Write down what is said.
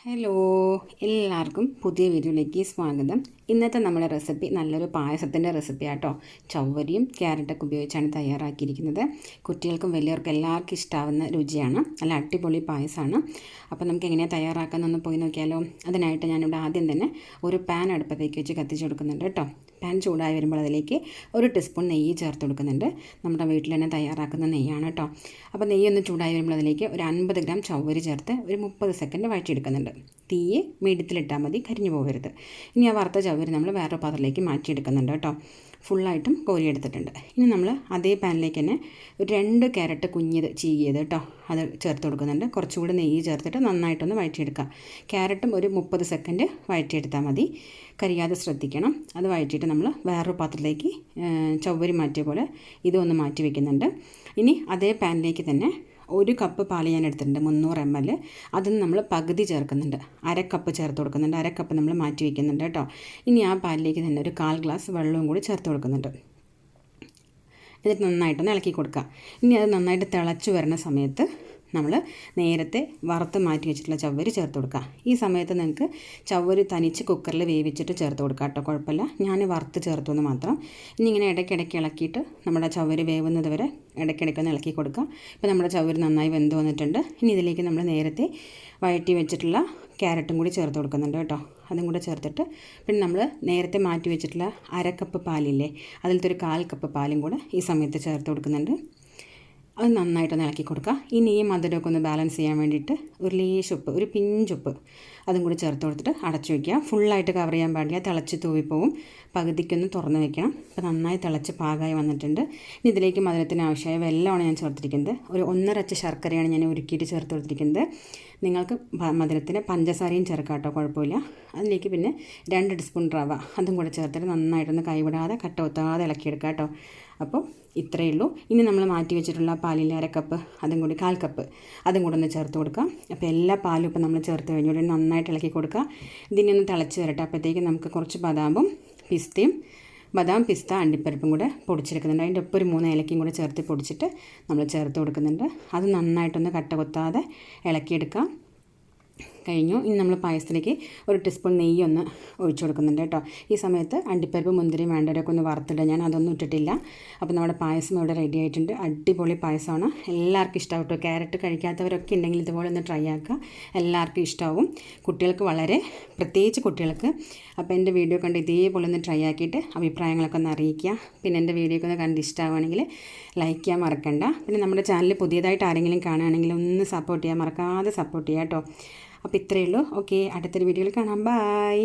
Hello, എല്ലാവർക്കും പുതിയ വീഡിയോയിലേക്ക് സ്വാഗതം. ഇന്നത്തെ നമ്മുടെ റെസിപ്പി നല്ലൊരു പായസത്തിൻ്റെ റെസിപ്പി ആട്ടോ. ചവ്വരിയും ക്യാരറ്റൊക്കെ ഉപയോഗിച്ചാണ് തയ്യാറാക്കിയിരിക്കുന്നത്. കുട്ടികൾക്കും വലിയവർക്കും എല്ലാവർക്കും ഇഷ്ടാവുന്ന രുചിയാണ്. നല്ല അടിപൊളി പായസമാണ്. അപ്പോൾ നമുക്ക് എങ്ങനെയാണ് തയ്യാറാക്കാമെന്നൊന്ന് പോയി നോക്കിയാലോ. അതിനായിട്ട് ഞാനിവിടെ ആദ്യം തന്നെ ഒരു പാൻ അടുപ്പത്തേക്ക് വെച്ച് കത്തിച്ച് കൊടുക്കുന്നുണ്ട് കേട്ടോ. പാൻ ചൂടായി വരുമ്പോൾ അതിലേക്ക് 1 ടീസ്പൂൺ നെയ്യ് ചേർത്ത് കൊടുക്കുന്നുണ്ട്. നമ്മുടെ വീട്ടിൽ തന്നെ തയ്യാറാക്കുന്ന നെയ്യാണ് കേട്ടോ. അപ്പോൾ നെയ്യൊന്ന് ചൂടായി വരുമ്പോൾ അതിലേക്ക് ഒരു 50 ഗ്രാം ചവ്വരി ചേർത്ത് ഒരു 30 സെക്കൻഡ് വഴറ്റിയെടുക്കുന്നുണ്ട്. തീയ് മീഡിയത്തിലിട്ടാൽ മതി, കരിഞ്ഞു പോകരുത്. ഇനി ആ വറുത്ത ചവ്വരി നമ്മൾ വേറൊരു പാത്രത്തിലേക്ക് മാറ്റിയെടുക്കുന്നുണ്ട് കേട്ടോ. ഫുള്ളായിട്ടും കോരിയെടുത്തിട്ടുണ്ട്. ഇനി നമ്മൾ അതേ പാനിലേക്ക് തന്നെ ഒരു 2 ക്യാരറ്റ് കുഞ്ഞിത് ചീകിയത് കേട്ടോ, അത് ചേർത്ത് കൊടുക്കുന്നുണ്ട്. കുറച്ചുകൂടി നെയ്യ് ചേർത്തിട്ട് നന്നായിട്ടൊന്ന് വഴറ്റിയെടുക്കാം. ക്യാരറ്റും ഒരു 30 സെക്കൻഡ് വഴറ്റിയെടുത്താൽ മതി, കരിയാതെ ശ്രദ്ധിക്കണം. അത് വഴറ്റിയിട്ട് നമ്മൾ വേറൊരു പാത്രത്തിലേക്ക് ചവ്വരി മാറ്റിയ പോലെ ഇതൊന്ന് മാറ്റി വയ്ക്കുന്നുണ്ട്. ഇനി അതേ പാനിലേക്ക് തന്നെ 1 കപ്പ് പാല് ഞാൻ എടുത്തിട്ടുണ്ട്, 300 ml. അതിന് നമ്മൾ പകുതി ചേർക്കുന്നുണ്ട്, 1/2 കപ്പ് ചേർത്ത് കൊടുക്കുന്നുണ്ട്. 1/2 കപ്പ് നമ്മൾ മാറ്റി വയ്ക്കുന്നുണ്ട് കേട്ടോ. ഇനി ആ പാലിലേക്ക് തന്നെ ഒരു 1/4 ഗ്ലാസ് വെള്ളവും കൂടി ചേർത്ത് കൊടുക്കുന്നുണ്ട്. എന്നിട്ട് നന്നായിട്ടൊന്ന് ഇളക്കി കൊടുക്കുക. ഇനി അത് നന്നായിട്ട് തിളച്ച് വരുന്ന സമയത്ത് നമ്മൾ നേരത്തെ വറുത്ത് മാറ്റി വെച്ചിട്ടുള്ള ചവ്വരി ചേർത്ത് കൊടുക്കുക. ഈ സമയത്ത് നിങ്ങൾക്ക് ചവ്വരി തനിച്ച് കുക്കറിൽ വേവിച്ചിട്ട് ചേർത്ത് കൊടുക്കുക കേട്ടോ, കുഴപ്പമില്ല. ഞാൻ വറുത്ത് ചേർത്തു എന്ന് മാത്രം. ഇനി ഇങ്ങനെ ഇടയ്ക്കിടയ്ക്ക് ഇളക്കിയിട്ട് നമ്മുടെ ചവ്വരി വേവുന്നത് വരെ ഇടയ്ക്കിടയ്ക്കൊന്ന് ഇളക്കി കൊടുക്കുക. ഇപ്പോൾ നമ്മുടെ ചവ്വരി നന്നായി വെന്ത് വന്നിട്ടുണ്ട്. ഇനി ഇതിലേക്ക് നമ്മൾ നേരത്തെ വഴറ്റി വെച്ചിട്ടുള്ള ക്യാരറ്റും കൂടി ചേർത്ത് കൊടുക്കുന്നുണ്ട് കേട്ടോ. അതും കൂടെ ചേർത്തിട്ട് പിന്നെ നമ്മൾ നേരത്തെ മാറ്റി വെച്ചിട്ടുള്ള 1/2 കപ്പ് പാലില്ലേ, അതിലത്തെ ഒരു 1/4 കപ്പ് പാലും കൂടെ ഈ സമയത്ത് ചേർത്ത് കൊടുക്കുന്നുണ്ട്. അത് നന്നായിട്ടൊന്ന് ഇളക്കി കൊടുക്കുക. ഇനി ഈ മധുരമൊക്കെ ഒന്ന് ബാലൻസ് ചെയ്യാൻ വേണ്ടിയിട്ട് ഒരു ലേശുപ്പ്, ഒരു പിഞ്ചുപ്പ് അതും കൂടി ചേർത്ത് കൊടുത്തിട്ട് അടച്ചു വയ്ക്കുക. ഫുള്ളായിട്ട് കവർ ചെയ്യാൻ പാടില്ല, തിളച്ച് തൂവിപ്പോവും. പകുതിക്കൊന്ന് തുറന്ന് വെക്കണം. അപ്പോൾ നന്നായി തിളച്ച് പാകമായി വന്നിട്ടുണ്ട്. ഇനി ഇതിലേക്ക് മധുരത്തിന് ആവശ്യമായ വെല്ലമാണ് ഞാൻ ചേർത്തിരിക്കുന്നത്. ഒരു 1.5 അച്ച് ശർക്കരയാണ് ഞാൻ ഉരുക്കിയിട്ട് ചേർത്ത് കൊടുത്തിരിക്കുന്നത്. നിങ്ങൾക്ക് മധുരത്തിന് പഞ്ചസാരയും ചേർക്കാം കേട്ടോ, കുഴപ്പമില്ല. അതിലേക്ക് പിന്നെ 2 ടീസ്പൂൺ റവ അതും കൂടെ ചേർത്തിട്ട് നന്നായിട്ടൊന്ന് കൈവിടാതെ കട്ട ഒത്താതെ ഇളക്കിയെടുക്കാം കേട്ടോ. അപ്പോൾ ഇത്രയേ ഉള്ളൂ. ഇനി നമ്മൾ മാറ്റി വെച്ചിട്ടുള്ള പാലിൽ 1/2 കപ്പ് അതും കൂടി 1/4 കപ്പ് അതും കൂടെ ഒന്ന് ചേർത്ത് കൊടുക്കാം. അപ്പോൾ എല്ലാ പാലും ഇപ്പോൾ നമ്മൾ ചേർത്ത് കഴിഞ്ഞോടെ നന്നായിട്ട് ഇളക്കി കൊടുക്കുക. ഇതിനെ ഒന്ന് തിളച്ച് വരട്ടെ. അപ്പോഴത്തേക്ക് നമുക്ക് കുറച്ച് ബദാം, പിസ്ത, അണ്ടിപ്പരിപ്പും കൂടെ പൊടിച്ചെടുക്കുന്നുണ്ട്. അതിൻ്റെ ഒപ്പം ഒരു 3 ഏലക്കയും കൂടെ ചേർത്ത് പൊടിച്ചിട്ട് നമ്മൾ ചേർത്ത് കൊടുക്കുന്നുണ്ട്. അത് നന്നായിട്ടൊന്ന് കട്ട കൊത്താതെ ഇളക്കിയെടുക്കാം. കഴിഞ്ഞു. ഇനി നമ്മൾ പായസത്തിലേക്ക് 1 ടീസ്പൂൺ നെയ്യ് ഒന്ന് ഒഴിച്ചു കൊടുക്കുന്നുണ്ട് കേട്ടോ. ഈ സമയത്ത് അണ്ടിപ്പരിപ്പ് മുന്തിരി വേണ്ടവരൊക്കെ ഒന്ന് വറുത്തിടുക. ഞാൻ അതൊന്നും ഇട്ടിട്ടില്ല. അപ്പോൾ നമ്മുടെ പായസം ഇവിടെ റെഡി ആയിട്ടുണ്ട്. അടിപൊളി പായസമാണ്, എല്ലാവർക്കും ഇഷ്ടമാവും കേട്ടോ. ക്യാരറ്റ് കഴിക്കാത്തവരൊക്കെ ഉണ്ടെങ്കിൽ ഇതുപോലെ ഒന്ന് ട്രൈ ആക്കുക, എല്ലാവർക്കും ഇഷ്ടമാവും. കുട്ടികൾക്ക് വളരെ, പ്രത്യേകിച്ച് കുട്ടികൾക്ക്. അപ്പോൾ എൻ്റെ വീഡിയോ കണ്ട് ഇതേപോലെ ഒന്ന് ട്രൈ ആക്കിയിട്ട് അഭിപ്രായങ്ങളൊക്കെ ഒന്ന് അറിയിക്കുക. പിന്നെ എൻ്റെ വീഡിയോ ഒക്കെ ഒന്ന് കണ്ട് ഇഷ്ടമാവുകയാണെങ്കിൽ ലൈക്ക് ചെയ്യാൻ മറക്കണ്ട. പിന്നെ നമ്മുടെ ചാനൽ പുതിയതായിട്ട് ആരെങ്കിലും കാണുകയാണെങ്കിൽ ഒന്ന് സപ്പോർട്ട് ചെയ്യാൻ മറക്കാതെ സപ്പോർട്ട് ചെയ്യാം കേട്ടോ. അപ്പോൾ ഇത്രയേ ഉള്ളൂ. ഓക്കെ, അടുത്തൊരു വീഡിയോയിൽ കാണാം. ബൈ.